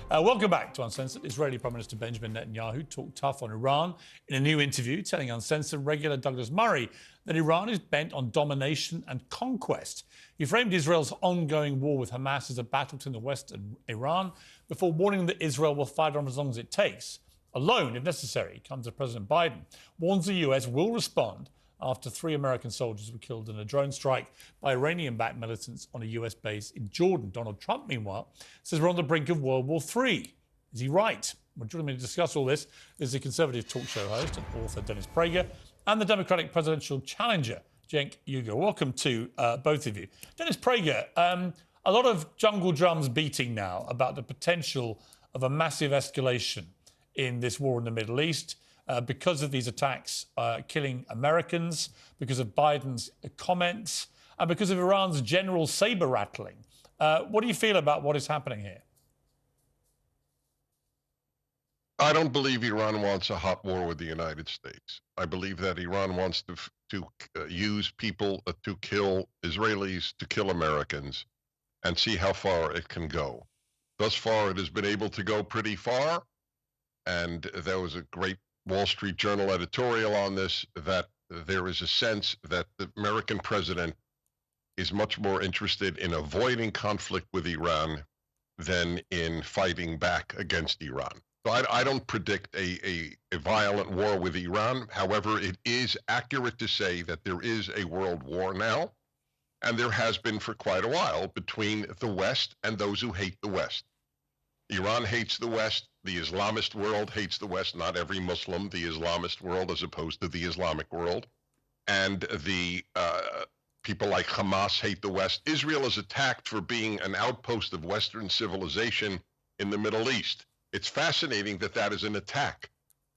Welcome back to Uncensored. Israeli Prime Minister Benjamin Netanyahu talked tough on Iran in a new interview, telling Uncensored regular Douglas Murray that Iran is bent on domination and conquest. He framed Israel's ongoing war with Hamas as a battle between the West and Iran, before warning that Israel will fight on as long as it takes, alone if necessary. Comes to President Biden, warns the US will respond after 3 American soldiers were killed in a drone strike by Iranian-backed militants on a US base in Jordan. Donald Trump, meanwhile, says we're on the brink of World War III. Is he right? Well, joining me to discuss all this is the Conservative talk show host and author Dennis Prager and the Democratic presidential challenger, Cenk Uygur. Welcome to both of you. Dennis Prager, a lot of jungle drums beating now about the potential of a massive escalation in this war in the Middle East. Because of these attacks killing Americans, because of Biden's comments, and because of Iran's general saber rattling. What do you feel about what is happening here? I don't believe Iran wants a hot war with the United States. I believe that Iran wants to use people to kill Israelis, to kill Americans, and see how far it can go. Thus far, it has been able to go pretty far, and there was a great Wall Street Journal editorial on this, that there is a sense that the American president is much more interested in avoiding conflict with Iran than in fighting back against Iran. So I don't predict a violent war with Iran. However, it is accurate to say that there is a world war now, and there has been for quite a while, between the West and those who hate the West. Iran hates the West. The Islamist world hates the West. Not every Muslim, the Islamist world as opposed to the Islamic world. And the people like Hamas hate the West. Israel is attacked for being an outpost of Western civilization in the Middle East. It's fascinating that that is an attack.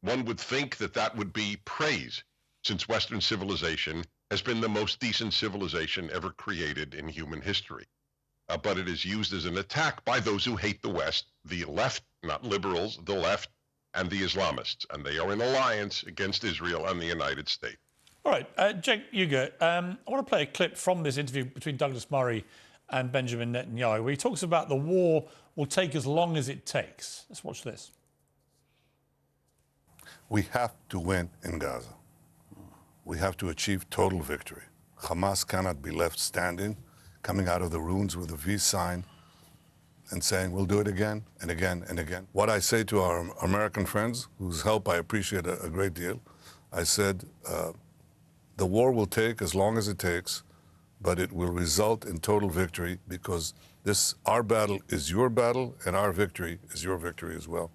One would think that that would be praise, since Western civilization has been the most decent civilization ever created in human history. But it is used as an attack by those who hate the West, the left, not liberals, the left, and the Islamists. And they are in alliance against Israel and the United States. All right, Cenk Uygur, I want to play a clip from this interview between Douglas Murray and Benjamin Netanyahu, where he talks about the war will take as long as it takes. Let's watch this. We have to win in Gaza. We have to achieve total victory. Hamas cannot be left standing, coming out of the ruins with a V sign and saying, we'll do it again and again and again. What I say to our American friends, whose help I appreciate a great deal, I said, the war will take as long as it takes, but it will result in total victory, because our battle is your battle and our victory is your victory as well.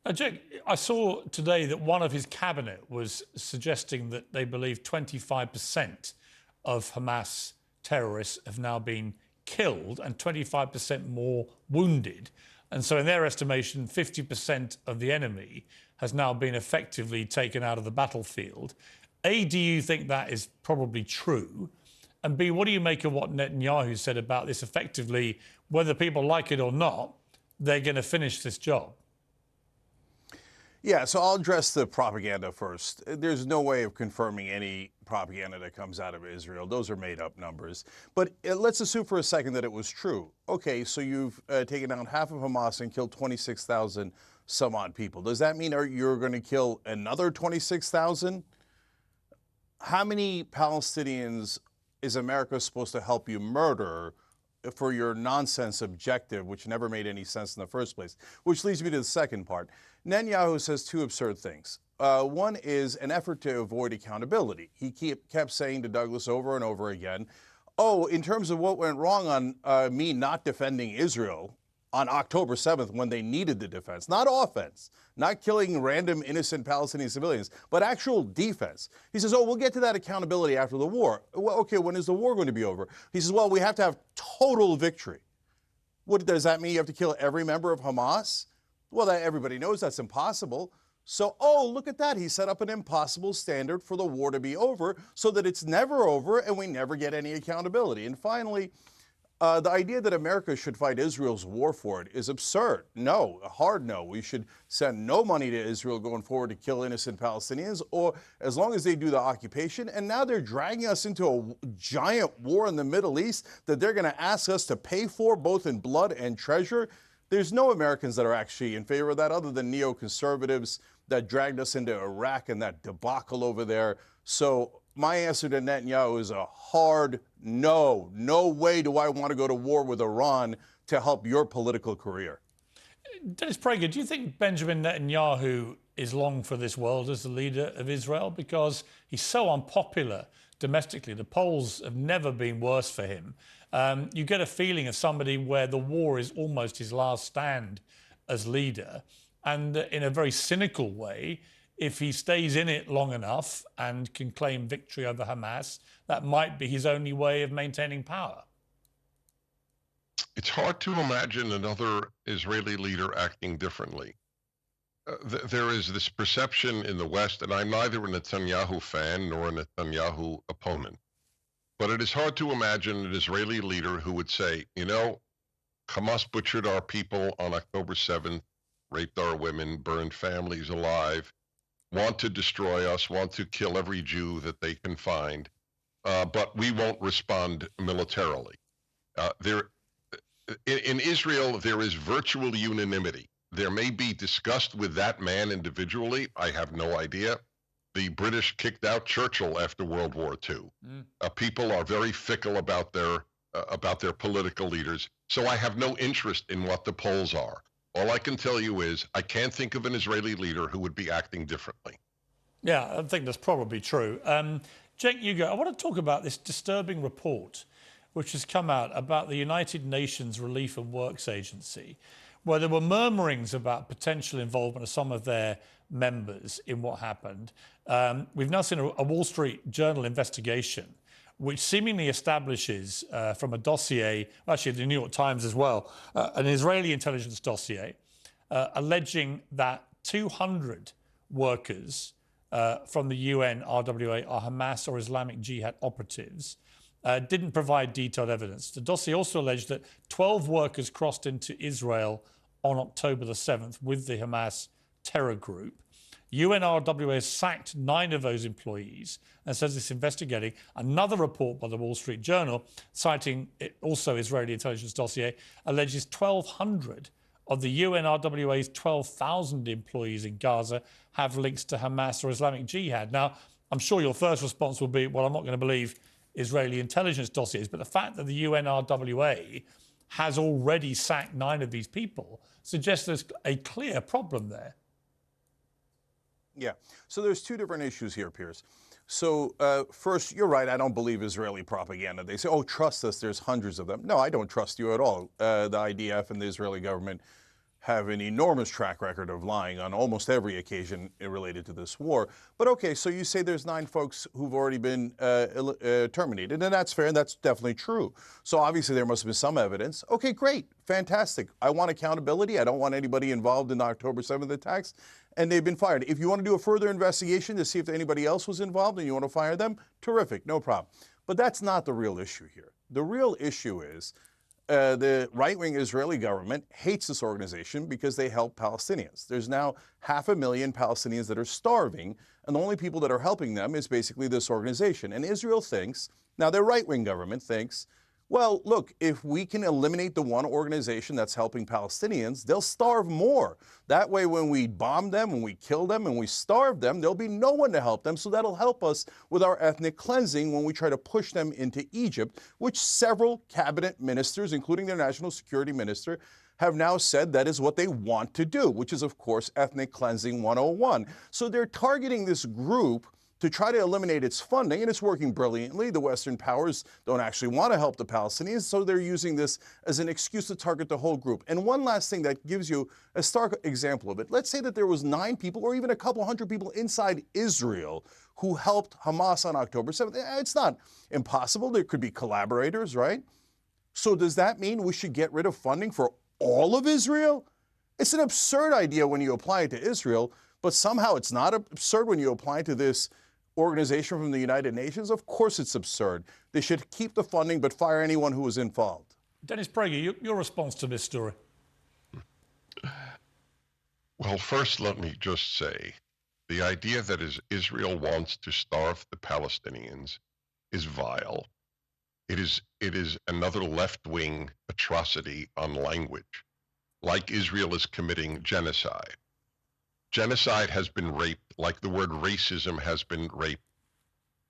Now, Cenk, I saw today that one of his cabinet was suggesting that they believe 25% of Hamas terrorists have now been killed and 25% more wounded. And so in their estimation, 50% of the enemy has now been effectively taken out of the battlefield. A, do you think that is probably true? And B, what do you make of what Netanyahu said about this effectively, whether people like it or not, they're going to finish this job? Yeah, so I'll address the propaganda first. There's no way of confirming any propaganda that comes out of Israel. Those are made-up numbers. But let's assume for a second that it was true. Okay, so you've taken out half of Hamas and killed 26,000 some odd people. Does that mean you're going to kill another 26,000? How many Palestinians is America supposed to help you murder for your nonsense objective, which never made any sense in the first place? Which leads me to the second part. Netanyahu says 2 absurd things. One is an effort to avoid accountability. He kept saying to Douglas over and over again, oh, in terms of what went wrong on me not defending Israel on October 7th when they needed the defense, not offense, not killing random innocent Palestinian civilians, but actual defense. He says, oh, we'll get to that accountability after the war. Well, okay, when is the war going to be over? He says, well, we have to have total victory. What does that mean? You have to kill every member of Hamas? Well, everybody knows that's impossible. So, oh, look at that. He set up an impossible standard for the war to be over so that it's never over and we never get any accountability. And finally, the idea that America should fight Israel's war for it is absurd. No, a hard no. We should send no money to Israel going forward to kill innocent Palestinians, or as long as they do the occupation. And now they're dragging us into a giant war in the Middle East that they're going to ask us to pay for, both in blood and treasure. There's no Americans that are actually in favor of that other than neoconservatives that dragged us into Iraq and that debacle over there. So my answer to Netanyahu is a hard no. No way do I want to go to war with Iran to help your political career. Dennis Prager, do you think Benjamin Netanyahu is long for this world as the leader of Israel? Because he's so unpopular domestically. The polls have never been worse for him. You get a feeling of somebody where the war is almost his last stand as leader. And in a very cynical way, if he stays in it long enough and can claim victory over Hamas, that might be his only way of maintaining power. It's hard to imagine another Israeli leader acting differently. There is this perception in the West, and I'm neither a Netanyahu fan nor a Netanyahu opponent, but it is hard to imagine an Israeli leader who would say, you know, Hamas butchered our people on October 7th, raped our women, burned families alive, want to destroy us, want to kill every Jew that they can find, but we won't respond militarily. In Israel, there is virtual unanimity. There may be disgust with that man individually. I have no idea. The British kicked out Churchill after World War II. People are very fickle about their political leaders. So I have no interest in what the polls are. All I can tell you is I can't think of an Israeli leader who would be acting differently. Yeah, I think that's probably true. Cenk Uygur, I want to talk about this disturbing report which has come out about the United Nations Relief and Works Agency, where there were murmurings about potential involvement of some of their members in what happened. We've now seen a Wall Street Journal investigation which seemingly establishes from a dossier, actually the New York Times as well, an Israeli intelligence dossier alleging that 200 workers from the UN RWA are Hamas or Islamic Jihad operatives, didn't provide detailed evidence. The dossier also alleged that 12 workers crossed into Israel on October the 7th with the Hamas terror group. UNRWA has sacked 9 of those employees and says it's investigating. Another report by the Wall Street Journal, citing also Israeli intelligence dossier, alleges 1,200 of the UNRWA's 12,000 employees in Gaza have links to Hamas or Islamic Jihad. Now, I'm sure your first response will be, well, I'm not going to believe Israeli intelligence dossiers, but the fact that the UNRWA has already sacked 9 of these people suggests there's a clear problem there. Yeah. So there's 2 different issues here, Piers. So first, you're right. I don't believe Israeli propaganda. They say, oh, trust us. There's hundreds of them. No, I don't trust you at all. The IDF and the Israeli government have an enormous track record of lying on almost every occasion related to this war. But okay, so you say there's 9 folks who've already been terminated, and that's fair, and that's definitely true. So obviously there must have been some evidence. Okay, great, fantastic. I want accountability. I don't want anybody involved in the October 7th attacks, and they've been fired. If you want to do a further investigation to see if anybody else was involved and you want to fire them, terrific, no problem. But that's not the real issue here. The real issue is the right-wing Israeli government hates this organization because they help Palestinians. There's now 500,000 Palestinians that are starving, and the only people that are helping them is basically this organization. And Israel thinks, now their right-wing government thinks, well, look, if we can eliminate the one organization that's helping Palestinians, they'll starve more. That way, when we bomb them, when we kill them, and we starve them, there'll be no one to help them. So that'll help us with our ethnic cleansing when we try to push them into Egypt, which several cabinet ministers, including their national security minister, have now said that is what they want to do, which is, of course, ethnic cleansing 101. So they're targeting this group to try to eliminate its funding, and it's working brilliantly. The Western powers don't actually want to help the Palestinians, so they're using this as an excuse to target the whole group. And one last thing that gives you a stark example of it. Let's say that there was 9 people or even a couple hundred people inside Israel who helped Hamas on October 7th. It's not impossible. There could be collaborators, right? So does that mean we should get rid of funding for all of Israel? It's an absurd idea when you apply it to Israel, but somehow it's not absurd when you apply it to this organization from the United Nations. Of course it's absurd. They should keep the funding but fire anyone who was involved. Dennis Prager, your response to this story? Well, first, let me just say, the idea that Israel wants to starve the Palestinians is vile. It is another left-wing atrocity on language. like Israel is committing genocide. Genocide has been raped, like the word racism has been raped.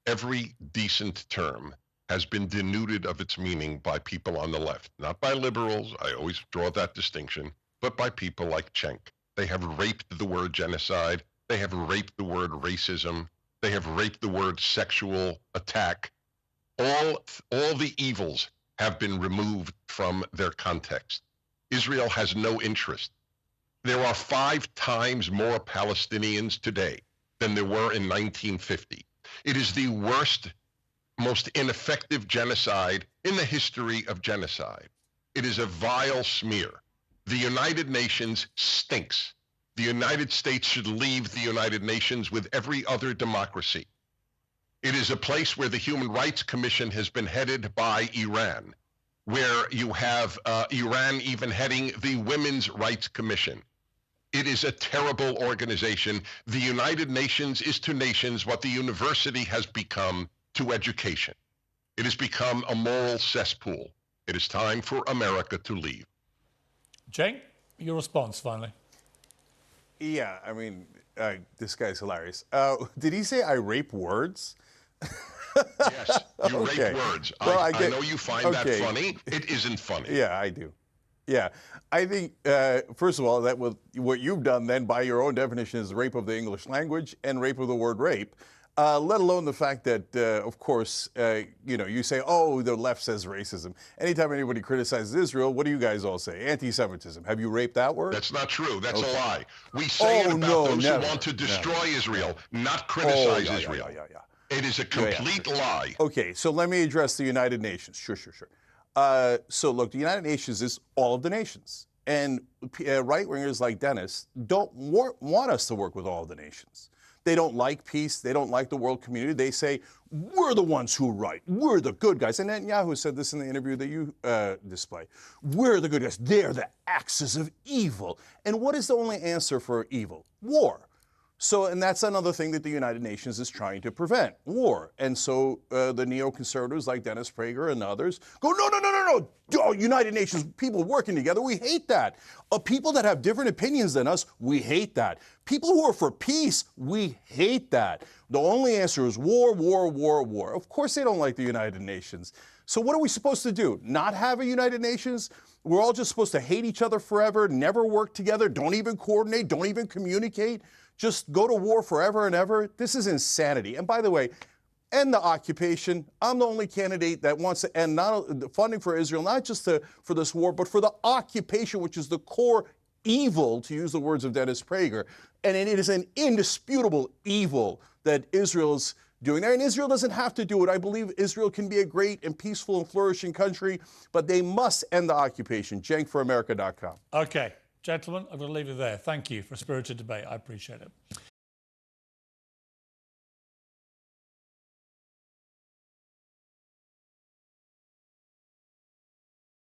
Every decent term has been denuded of its meaning by people on the left, not by liberals, I always draw that distinction, but by people like Cenk. They have raped the word genocide, they have raped the word racism, they have raped the word sexual attack. All the evils have been removed from their context. Israel has no interest. There are 5 times more Palestinians today than there were in 1950. It is the worst, most ineffective genocide in the history of genocide. It is a vile smear. The United Nations stinks. The United States should leave the United Nations with every other democracy. It is a place where the Human Rights Commission has been headed by Iran, where you have Iran even heading the Women's Rights Commission. It is a terrible organization. The United Nations is to nations what the university has become to education. It has become a moral cesspool. It is time for America to leave. Cenk, your response finally. Yeah, I mean, this guy's hilarious. Did he say I rape words? Yes, you Okay. rape words. Well, I get- know you find that funny. It isn't funny. Yeah, I do. Yeah, I think, first of all, that what you've done then by your own definition is rape of the English language and rape of the word rape, let alone the fact that, of course, you say, oh, the left says racism. Anytime anybody criticizes Israel, what do you guys all say? Anti-Semitism. Have you raped that word? That's not true. That's a lie. We say it Oh, about no, those never, who want to destroy never. Israel, not Oh, criticize yeah, Israel. yeah. It is a complete lie. Okay, so let me address the United Nations. Sure. So look, the United Nations is all of the nations. And right-wingers like Dennis don't want us to work with all of the nations. They don't like peace. They don't like the world community. They say, we're the ones who are right. We're the good guys. And Netanyahu said this in the interview that you display. We're the good guys. They're the axis of evil. And what is the only answer for evil? War. So, and that's another thing that the United Nations is trying to prevent, war. And so the neoconservatives like Dennis Prager and others go, no. Oh, United Nations, people working together, we hate that. People that have different opinions than us, we hate that. People who are for peace, we hate that. The only answer is war. Of course they don't like the United Nations. So what are we supposed to do? Not have a United Nations? We're all just supposed to hate each other forever, never work together, don't even coordinate, don't even communicate? Just go to war forever and ever? This is insanity. And by the way, end the occupation. I'm the only candidate that wants to end the funding for Israel, not just for this war, but for the occupation, which is the core evil, to use the words of Dennis Prager. And it is an indisputable evil that Israel's doing there. And Israel doesn't have to do it. I believe Israel can be a great and peaceful and flourishing country, but they must end the occupation. JenkForAmerica.com. Okay, gentlemen, I'm going to leave it there. Thank you for a spirited debate. I appreciate it.